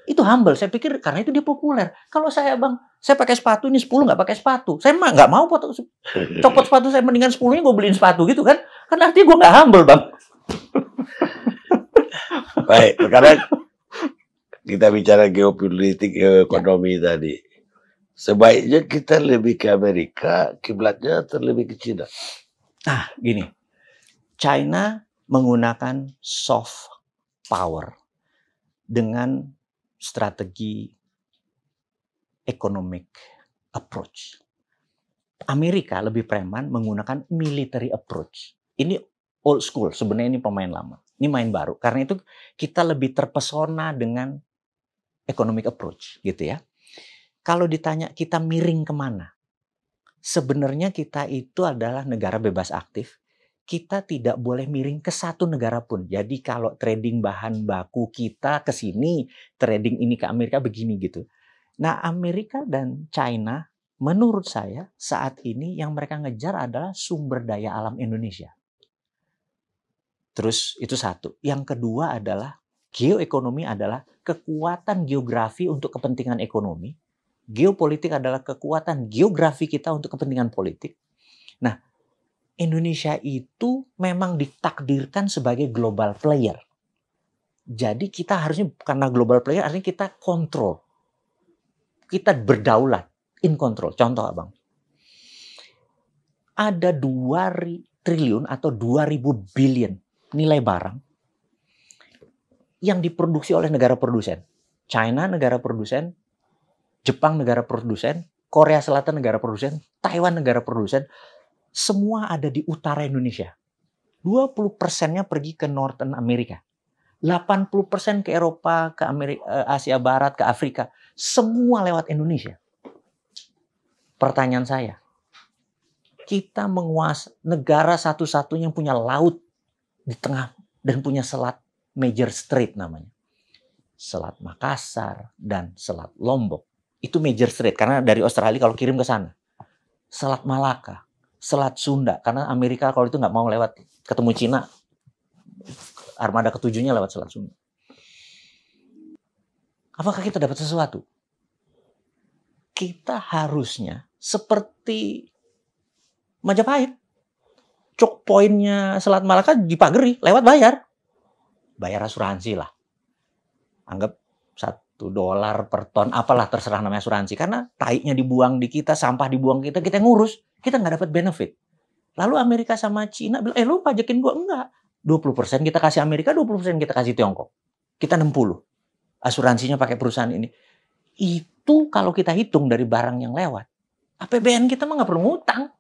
Itu humble. Saya pikir karena itu dia populer. Kalau saya, bang, saya pakai sepatu, ini 10 nggak pakai sepatu. Saya mah nggak mau copot sepatu, saya mendingan 10-nya gue beliin sepatu gitu kan. Kan artinya gue nggak humble, bang. Baik, sekarang kita bicara geopolitik, ekonomi tadi. Sebaiknya kita lebih ke Amerika, kiblatnya terlebih ke Cina. Nah, gini. China menggunakan soft power dengan strategi economic approach. Amerika lebih preman menggunakan military approach. Ini old school, sebenarnya ini pemain lama. Ini main baru. Karena itu kita lebih terpesona dengan economic approach, gitu ya. Kalau ditanya kita miring kemana? Sebenarnya kita itu adalah negara bebas aktif. Kita tidak boleh miring ke satu negara pun. Jadi kalau trading bahan baku kita ke sini, trading ini ke Amerika begini gitu. Nah, Amerika dan China menurut saya saat ini yang mereka ngejar adalah sumber daya alam Indonesia. Terus itu satu. Yang kedua adalah geoekonomi adalah kekuatan geografi untuk kepentingan ekonomi Geopolitik adalah kekuatan geografi kita untuk kepentingan politik. Nah, Indonesia itu memang ditakdirkan sebagai global player. Jadi kita harusnya, karena global player artinya kita kontrol. Kita berdaulat, in control. Contoh Abang. Ada 2 triliun atau 2.000 billion nilai barang yang diproduksi oleh negara produsen. China negara produsen, Jepang negara produsen, Korea Selatan negara produsen, Taiwan negara produsen. Semua ada di utara Indonesia. 20%-nya pergi ke Northern America. 80% ke Eropa, ke Asia Barat, ke Afrika. Semua lewat Indonesia. Pertanyaan saya, kita menguasai negara satu-satunya yang punya laut di tengah dan punya selat major strait namanya. Selat Makassar dan Selat Lombok. Itu major strait karena dari Australia kalau kirim ke sana. Selat Malaka, Selat Sunda, karena Amerika kalau itu nggak mau lewat ketemu Cina, armada ketujuhnya lewat Selat Sunda. Apakah kita dapat sesuatu? Kita harusnya seperti Majapahit. Choke point-nya Selat Malaka dipagari, lewat bayar. Bayar asuransi lah. Anggap $1 per ton, apalah terserah namanya asuransi. Karena taiknya dibuang di kita, sampah dibuang kita ngurus. Kita nggak dapat benefit. Lalu Amerika sama Cina bilang, lu pajakin gua. Enggak. 20% kita kasih Amerika, 20% kita kasih Tiongkok. Kita 60. Asuransinya pakai perusahaan ini. Itu kalau kita hitung dari barang yang lewat. APBN kita mah nggak perlu ngutang.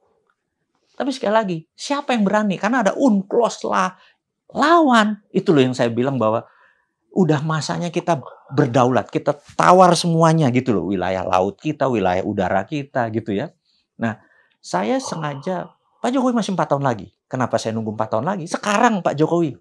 Tapi sekali lagi, siapa yang berani? Karena ada UNCLOS lah, lawan. Itu loh yang saya bilang bahwa udah masanya kita berdaulat, kita tawar semuanya gitu loh. Wilayah laut kita, wilayah udara kita gitu ya. Nah, saya sengaja, Pak Jokowi masih 4 tahun lagi. Kenapa saya nunggu 4 tahun lagi? Sekarang Pak Jokowi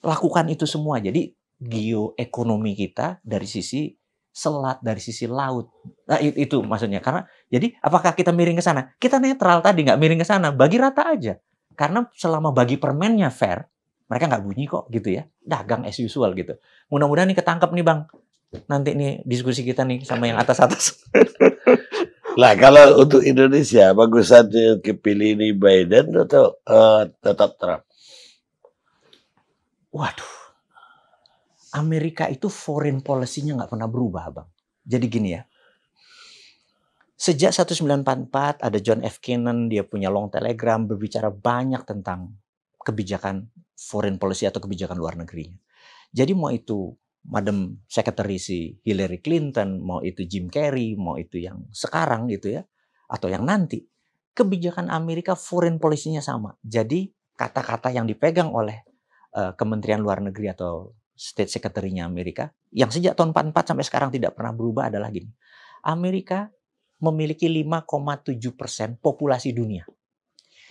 lakukan itu semua. Jadi geoekonomi kita dari sisi selat, dari sisi laut. Nah, itu maksudnya. Karena jadi apakah kita miring ke sana? Kita netral tadi, nggak miring ke sana. Bagi rata aja. Karena selama bagi permennya fair, mereka nggak bunyi kok gitu ya. Dagang as usual gitu. Mudah-mudahan nih ketangkep nih Bang. Nanti nih diskusi kita nih sama yang atas-atas. Lah kalau untuk Indonesia, bagusan kepilih ini Biden atau tetap Trump? Waduh. Amerika itu foreign policy-nya nggak pernah berubah, Bang. Jadi gini ya. Sejak 1944 ada John F. Kennedy, dia punya long telegram berbicara banyak tentang kebijakan foreign policy atau kebijakan luar negerinya. Jadi mau itu Madam Secretary si Hillary Clinton, mau itu Jim Carrey, mau itu yang sekarang gitu ya, atau yang nanti, kebijakan Amerika foreign policy-nya sama. Jadi kata-kata yang dipegang oleh Kementerian Luar Negeri atau State Secretary-nya Amerika, yang sejak tahun 44 sampai sekarang tidak pernah berubah adalah gini. Amerika memiliki 5,7% populasi dunia.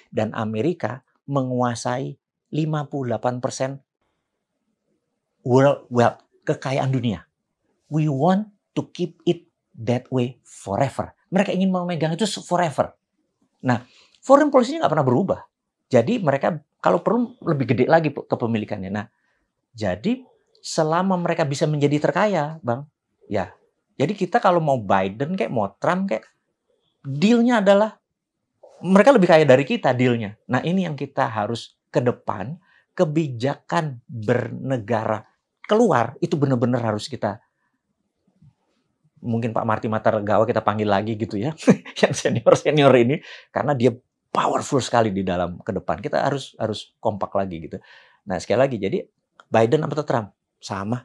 Dan Amerika menguasai 58% world wealth, kekayaan dunia. We want to keep it that way forever. Mereka ingin memegang itu forever. Nah, foreign policy-nya nggak pernah berubah. Jadi mereka kalau perlu lebih gede lagi kepemilikannya. Nah, jadi selama mereka bisa menjadi terkaya, Bang, ya. Jadi kita kalau mau Biden kayak mau Trump kayak, deal-nya adalah mereka lebih kaya dari kita deal-nya. Nah, ini yang kita harus ke depan, kebijakan bernegara keluar itu benar-benar harus kita, mungkin Pak Marty Mattargawa kita panggil lagi gitu ya, yang senior-senior ini, karena dia powerful sekali di dalam ke depan. Kita harus kompak lagi gitu. Nah, sekali lagi, jadi Biden atau Trump sama,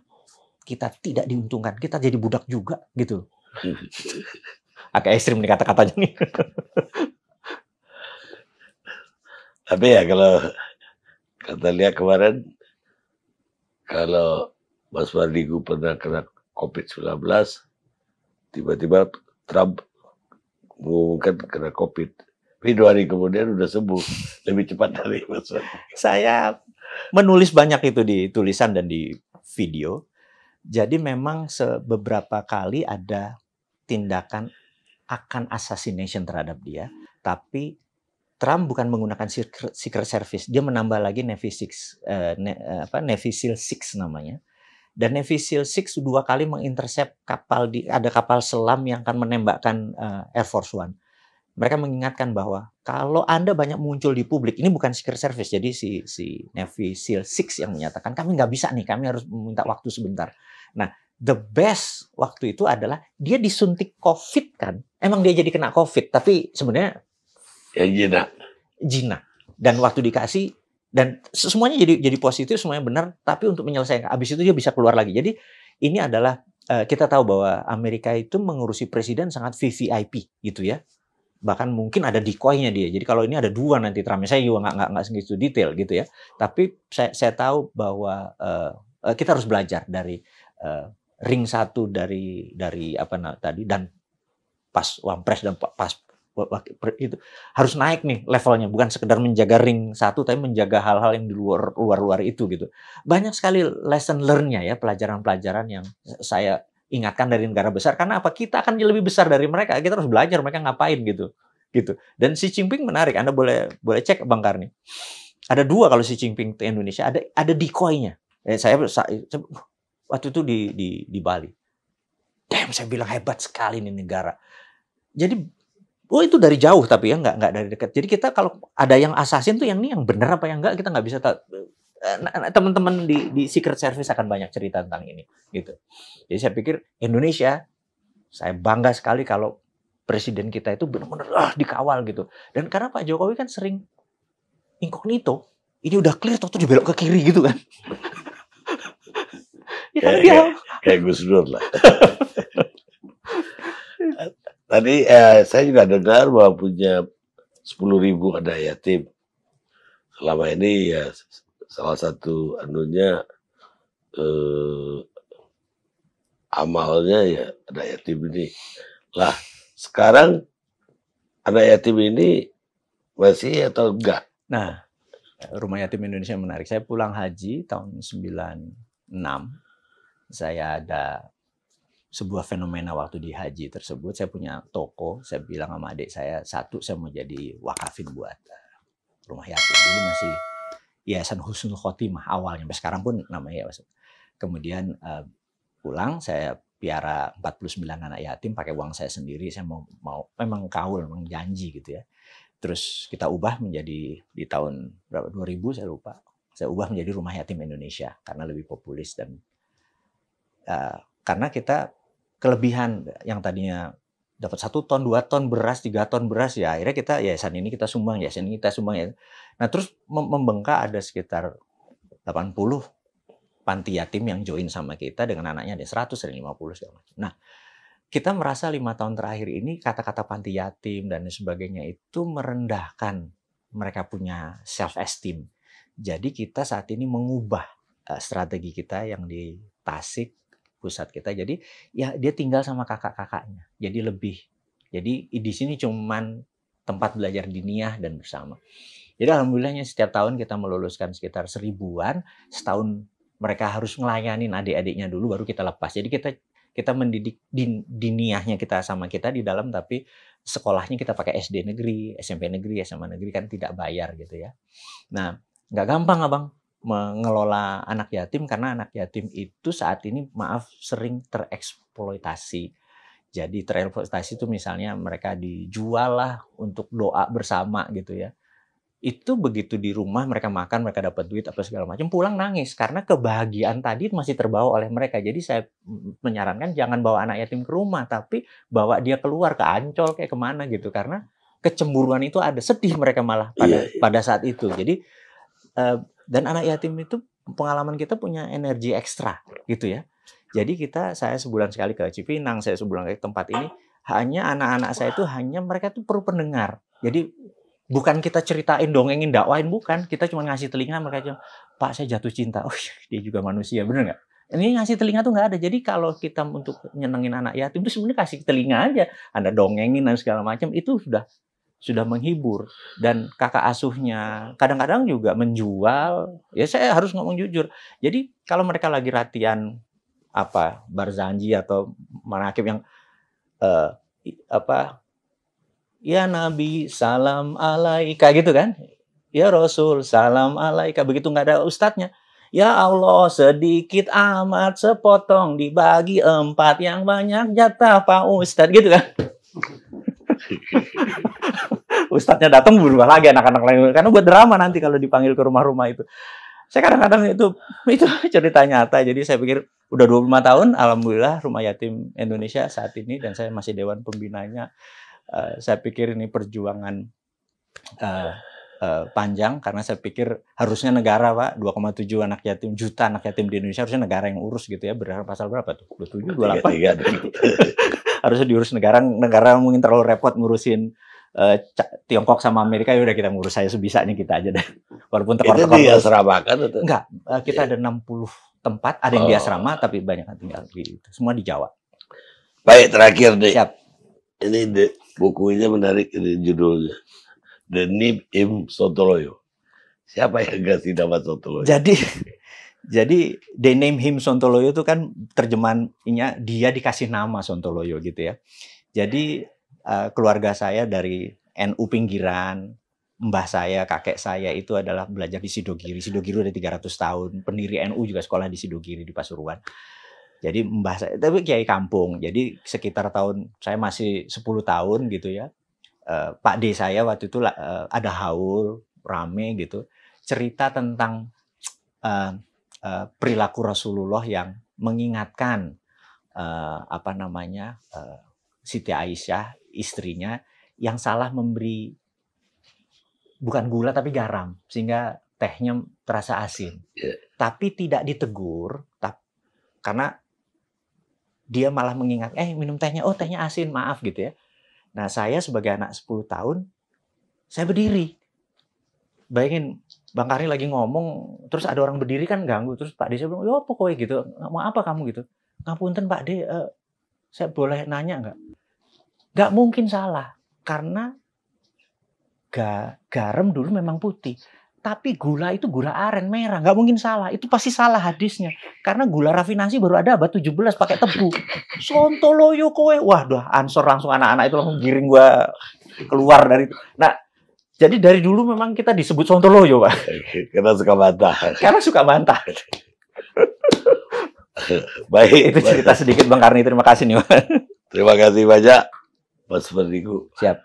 kita tidak diuntungkan, kita jadi budak juga gitu. Agak ekstrim nih kata-katanya nih. Tapi ya kalau kata lihat kemarin, kalau Mas Mardigu pernah kena COVID-19, tiba-tiba Trump mengumumkan kena COVID. Tapi 2 hari kemudian udah sembuh, lebih cepat dari Mas Mardigu. Saya menulis banyak itu di tulisan dan di video. Jadi memang beberapa kali ada tindakan akan assassination terhadap dia. Tapi Trump bukan menggunakan Secret Service. Dia menambah lagi Navy SEAL 6 namanya. Dan Navy SEAL 6 2 kali mengintercept ada kapal selam yang akan menembakkan Air Force One. Mereka mengingatkan bahwa kalau Anda banyak muncul di publik, ini bukan Secret Service, jadi si Navy SEAL 6 yang menyatakan kami nggak bisa nih, kami harus meminta waktu sebentar. Nah, the best waktu itu adalah dia disuntik COVID kan, emang dia jadi kena COVID, tapi sebenarnya jinak. Dan waktu dikasih dan semuanya jadi positif, semuanya benar, tapi untuk menyelesaikan, habis itu dia bisa keluar lagi. Jadi ini adalah kita tahu bahwa Amerika itu mengurusi presiden sangat VVIP gitu ya. Bahkan mungkin ada decoy-nya dia. Jadi kalau ini ada 2 nanti Trump, saya juga nggak segitu detail gitu ya. Tapi saya tahu bahwa kita harus belajar dari ring 1 dari apa tadi, dan pas Wampres dan pas itu harus naik nih levelnya, bukan sekedar menjaga ring 1 tapi menjaga hal-hal yang di luar itu gitu. Banyak sekali lesson learn-nya ya, pelajaran-pelajaran yang saya ingatkan dari negara besar, karena apa? Kita akan lebih besar dari mereka, kita harus belajar mereka ngapain gitu. Dan Xi Jinping menarik, Anda boleh cek Bang Karni. Ada 2 kalau Xi Jinping ke Indonesia, ada decoy-nya. Saya waktu itu di Bali. Damn, saya bilang hebat sekali nih negara. Jadi itu dari jauh tapi ya nggak dari dekat. Jadi kita kalau ada yang assassin tuh yang ini yang benar apa yang enggak kita nggak bisa tahu. Teman-teman di Secret Service akan banyak cerita tentang ini gitu. Jadi saya pikir Indonesia, saya bangga sekali kalau presiden kita itu benar-benar dikawal gitu. Dan karena Pak Jokowi kan sering incognito, ini udah clear tuh dibelok ke kiri gitu kan. Kayak Gus Dur lah. Tadi saya juga dengar bahwa punya 10.000 anak yatim. Selama ini ya salah satu amalnya ya anak yatim ini. Lah, sekarang anak yatim ini masih atau enggak? Nah, Rumah Yatim Indonesia menarik. Saya pulang haji tahun 96. Saya ada sebuah fenomena waktu di haji tersebut. Saya punya toko. Saya bilang sama adik saya, satu saya mau jadi wakafin buat rumah yatim. Dulu masih Yayasan Husnul Khotimah awalnya. Sampai sekarang pun namanya ya. Kemudian pulang, saya piara 49 anak yatim pakai uang saya sendiri. Saya mau memang kaul, memang janji gitu ya. Terus kita ubah menjadi di tahun berapa 2000 saya lupa. Saya ubah menjadi Rumah Yatim Indonesia karena lebih populis dan karena kita kelebihan yang tadinya dapat 1 ton, 2 ton beras, 3 ton beras ya akhirnya kita yayasan ini kita sumbang ya. Nah, terus membengkak ada sekitar 80 panti yatim yang join sama kita dengan anaknya ada 100, ada 50 segala macam. Nah, kita merasa 5 tahun terakhir ini kata-kata panti yatim dan sebagainya itu merendahkan mereka punya self esteem. Jadi kita saat ini mengubah strategi kita yang di Tasik pusat kita. Jadi ya dia tinggal sama kakak-kakaknya. Jadi di sini cuman tempat belajar diniyah dan bersama. Jadi alhamdulillahnya setiap tahun kita meluluskan sekitar 1000-an. Setahun mereka harus ngelayanin adik-adiknya dulu baru kita lepas. Jadi kita mendidik diniyahnya kita sama kita di dalam, tapi sekolahnya kita pakai SD negeri, SMP negeri, SMA negeri kan tidak bayar gitu ya. Nah, nggak gampang Abang mengelola anak yatim karena anak yatim itu saat ini maaf sering tereksploitasi. Jadi tereksploitasi itu misalnya mereka dijual lah untuk doa bersama gitu ya. Itu begitu di rumah mereka makan, mereka dapat duit apa segala macam, pulang nangis karena kebahagiaan tadi masih terbawa oleh mereka. Jadi saya menyarankan jangan bawa anak yatim ke rumah, tapi bawa dia keluar ke Ancol kayak kemana gitu, karena kecemburuan itu ada, sedih mereka malah pada saat itu. Jadi dan anak yatim itu pengalaman kita punya energi ekstra gitu ya. Jadi saya sebulan sekali ke Cipinang, saya sebulan ke tempat ini, hanya anak-anak saya itu hanya mereka tuh perlu pendengar. Jadi bukan kita ceritain, dongengin, dakwain, bukan. Kita cuma ngasih telinga, mereka cuma, Pak saya jatuh cinta. Oh dia juga manusia, bener nggak? Ini ngasih telinga tuh nggak ada. Jadi kalau kita untuk nyenengin anak yatim itu sebenarnya kasih telinga aja. Anda dongengin dan segala macam itu sudah menghibur. Dan kakak asuhnya kadang-kadang juga menjual. Ya saya harus ngomong jujur. Jadi kalau mereka lagi latihan Barzanji atau manakib yang ya Nabi salam alaika gitu kan, ya Rasul salam alaika, begitu nggak ada ustadznya Ya Allah, sedikit amat sepotong dibagi 4, yang banyak jatah Pak Ustadz, gitu kan. Ustadznya datang berubah lagi anak-anak lain, karena buat drama nanti kalau dipanggil ke rumah-rumah itu. Saya kadang-kadang itu cerita nyata. Jadi saya pikir udah 25 tahun, alhamdulillah Rumah Yatim Indonesia saat ini, dan saya masih dewan pembinanya. Saya pikir ini perjuangan panjang, karena saya pikir harusnya negara, Pak, 2,7 juta anak yatim di Indonesia, harusnya negara yang urus gitu ya. Berdasarkan pasal berapa tuh? 27, 28. Harusnya diurus negara. Negara mungkin terlalu repot ngurusin Tiongkok sama Amerika, ya udah kita ngurus saya sebisanya kita aja deh. Walaupun itu di asrama kan? Enggak, kita ada 60 tempat, ada yang di asrama, tapi banyak yang tinggal di itu. Semua di Jawa. Baik, terakhir deh. Siap. Ini bukunya menarik, ini judulnya. The Name Him Sontoloyo. Siapa yang kasih nama Sontoloyo? Jadi The Name Him Sontoloyo itu kan terjemahannya dia dikasih nama Sontoloyo gitu ya. Jadi keluarga saya dari NU pinggiran, mbah saya, kakek saya itu adalah belajar di Sidogiri. Sidogiri udah 300 tahun. Pendiri NU juga sekolah di Sidogiri di Pasuruan. Jadi mbah saya, tapi kiai kampung. Jadi sekitar tahun, saya masih 10 tahun gitu ya. Pak D saya waktu itu ada haul rame gitu, cerita tentang perilaku Rasulullah yang mengingatkan Siti Aisyah, istrinya, yang salah memberi bukan gula tapi garam, sehingga tehnya terasa asin. Tapi tidak ditegur, karena dia malah mengingat, minum tehnya, oh tehnya asin, maaf gitu ya. Nah, saya sebagai anak 10 tahun, saya berdiri. Bayangin, Bang Karni lagi ngomong, terus ada orang berdiri kan ganggu. Terus Pak D saya bilang, ya pokoknya gitu, mau apa kamu gitu. Ngapunten Pak D, saya boleh nanya nggak? Nggak mungkin salah, karena garam dulu memang putih. Tapi gula itu gula aren merah, nggak mungkin salah. Itu pasti salah hadisnya. Karena gula rafinasi baru ada abad 17 pakai tebu. Sontoloyo kowe. Wah, ansor langsung anak-anak itu langsung giring gua keluar dari itu. Nah, jadi dari dulu memang kita disebut Sontoloyo, Pak. Karena suka bantah. Karena suka bantah. Baik. Itu cerita sedikit Bang Karni. Terima kasih nih, Pak. Terima kasih banyak, Mas Verdigu. Siap.